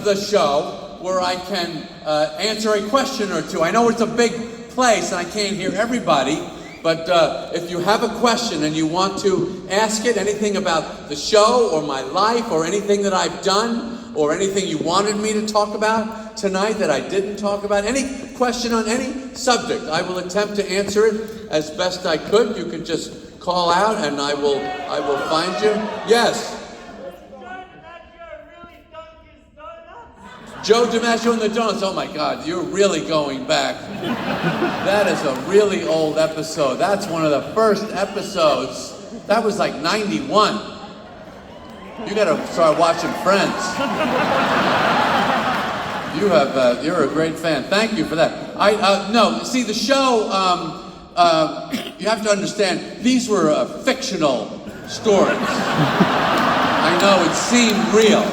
of the show where I can answer a question or two. I know it's a big place and I can't hear everybody, but if you have a question and you want to ask it, anything about the show or my life or anything that I've done or anything you wanted me to talk about tonight that I didn't talk about, any question on any subject, I will attempt to answer it as best I could. You can just call out and I will find you. Yes. Joe DiMaggio and the Donuts. Oh my God, you're really going back. That is a really old episode. That's one of the first episodes. That was like 91. You gotta start watching Friends. You're a great fan. Thank you for that. No, see the show, you have to understand, these were fictional stories. I know it seemed real.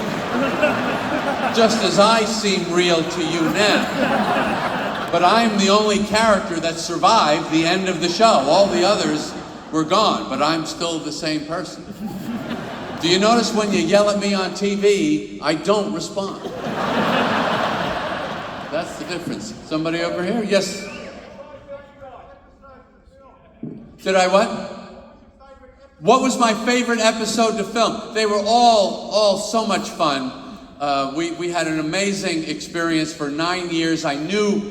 Just as I seem real to you now. But I'm the only character that survived the end of the show. All the others were gone, but I'm still the same person. Do you notice when you yell at me on TV, I don't respond? That's the difference. Somebody over here? Yes? Did I what? What was my favorite episode to film? They were all so much fun. We had an amazing experience for 9 years. I knew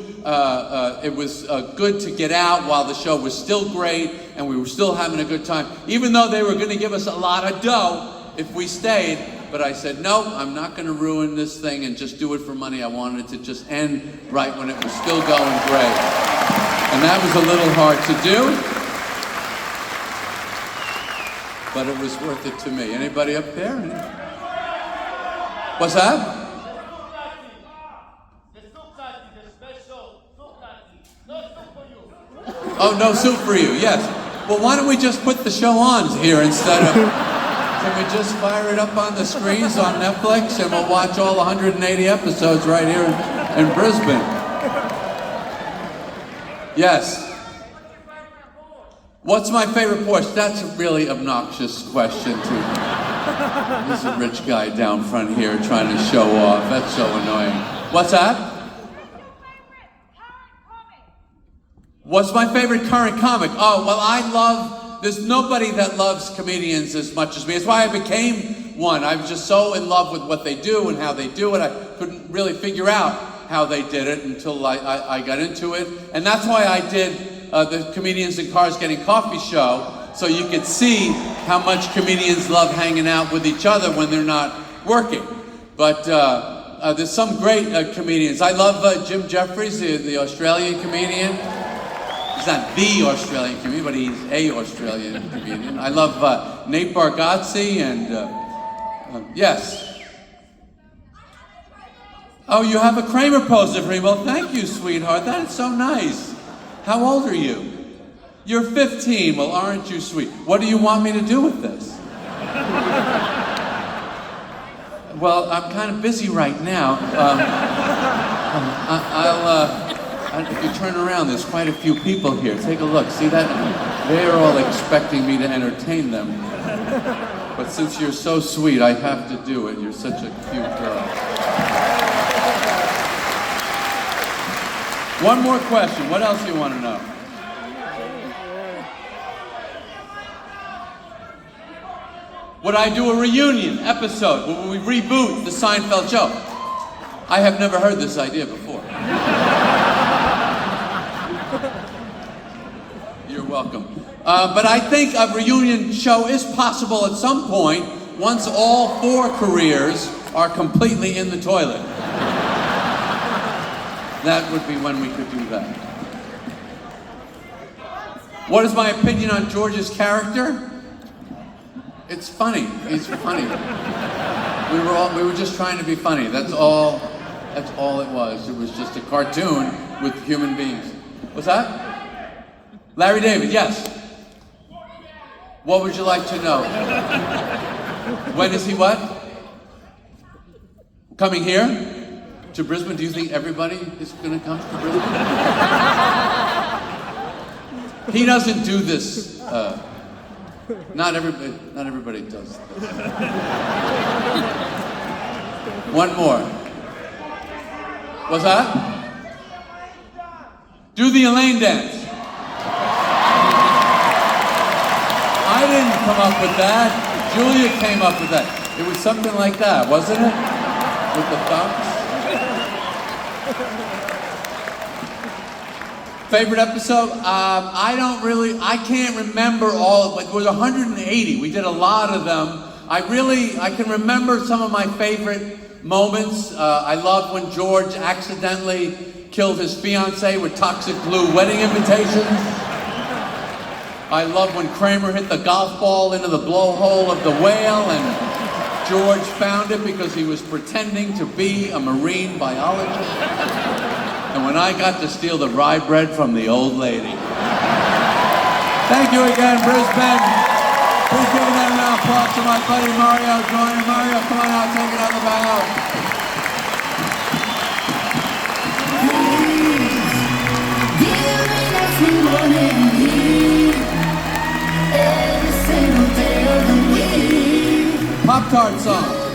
it was good to get out while the show was still great and we were still having a good time, even though they were going to give us a lot of dough if we stayed. But I said, no, I'm not going to ruin this thing and just do it for money. I wanted it to just end right when it was still going great. And that was a little hard to do, but it was worth it to me. Anybody up there? What's that? Oh, no soup for you, yes. Well, why don't we just put the show on here instead of... Can we just fire it up on the screens on Netflix and we'll watch all 180 episodes right here in Brisbane? Yes. What's my favorite Porsche? That's a really obnoxious question too. There's a rich guy down front here trying to show off. That's so annoying. What's that? What's my favorite current comic? Oh, well, there's nobody that loves comedians as much as me. That's why I became one. I was just so in love with what they do and how they do it. I couldn't really figure out how they did it until I got into it. And that's why I did the Comedians in Cars Getting Coffee show, so you could see how much comedians love hanging out with each other when they're not working. But there's some great comedians. I love Jim Jeffries, the Australian comedian. He's not the Australian comedian, but he's a Australian comedian. I love Nate Bargatze and, yes. Oh, you have a Kramer poster for me. Well, thank you, sweetheart. That is so nice. How old are you? You're 15. Well, aren't you sweet? What do you want me to do with this? Well, I'm kind of busy right now. If you turn around, there's quite a few people here. Take a look. See that? They're all expecting me to entertain them. But since you're so sweet, I have to do it. You're such a cute girl. One more question. What else do you want to know? Would I do a reunion episode? Would we reboot the Seinfeld show? I have never heard this idea before. You're welcome. But I think a reunion show is possible at some point once all 4 careers are completely in the toilet. That would be when we could do that. What is my opinion on George's character? It's funny. He's funny. We were just trying to be funny. That's all it was. It was just a cartoon with human beings. What's that? Larry David, yes. What would you like to know? When is he what? Coming here? To Brisbane? Do you think everybody is going to come to Brisbane? He doesn't do this. Not everybody does this. One more. What's that? Do the Elaine dance. I didn't come up with that. Julia came up with that. It was something like that, wasn't it? With the thumbs. Favorite episode? I can't remember all of it. It was 180. We did a lot of them. I can remember some of my favorite moments. I loved when George accidentally killed his fiancée with toxic blue wedding invitations. I loved when Kramer hit the golf ball into the blowhole of the whale and George found it because he was pretending to be a marine biologist. And when I got to steal the rye bread from the old lady. Thank you again, Brisbane. Please give another round of applause to my buddy Mario joining. Mario, come on out, take it on the bow. Pop-Tart song.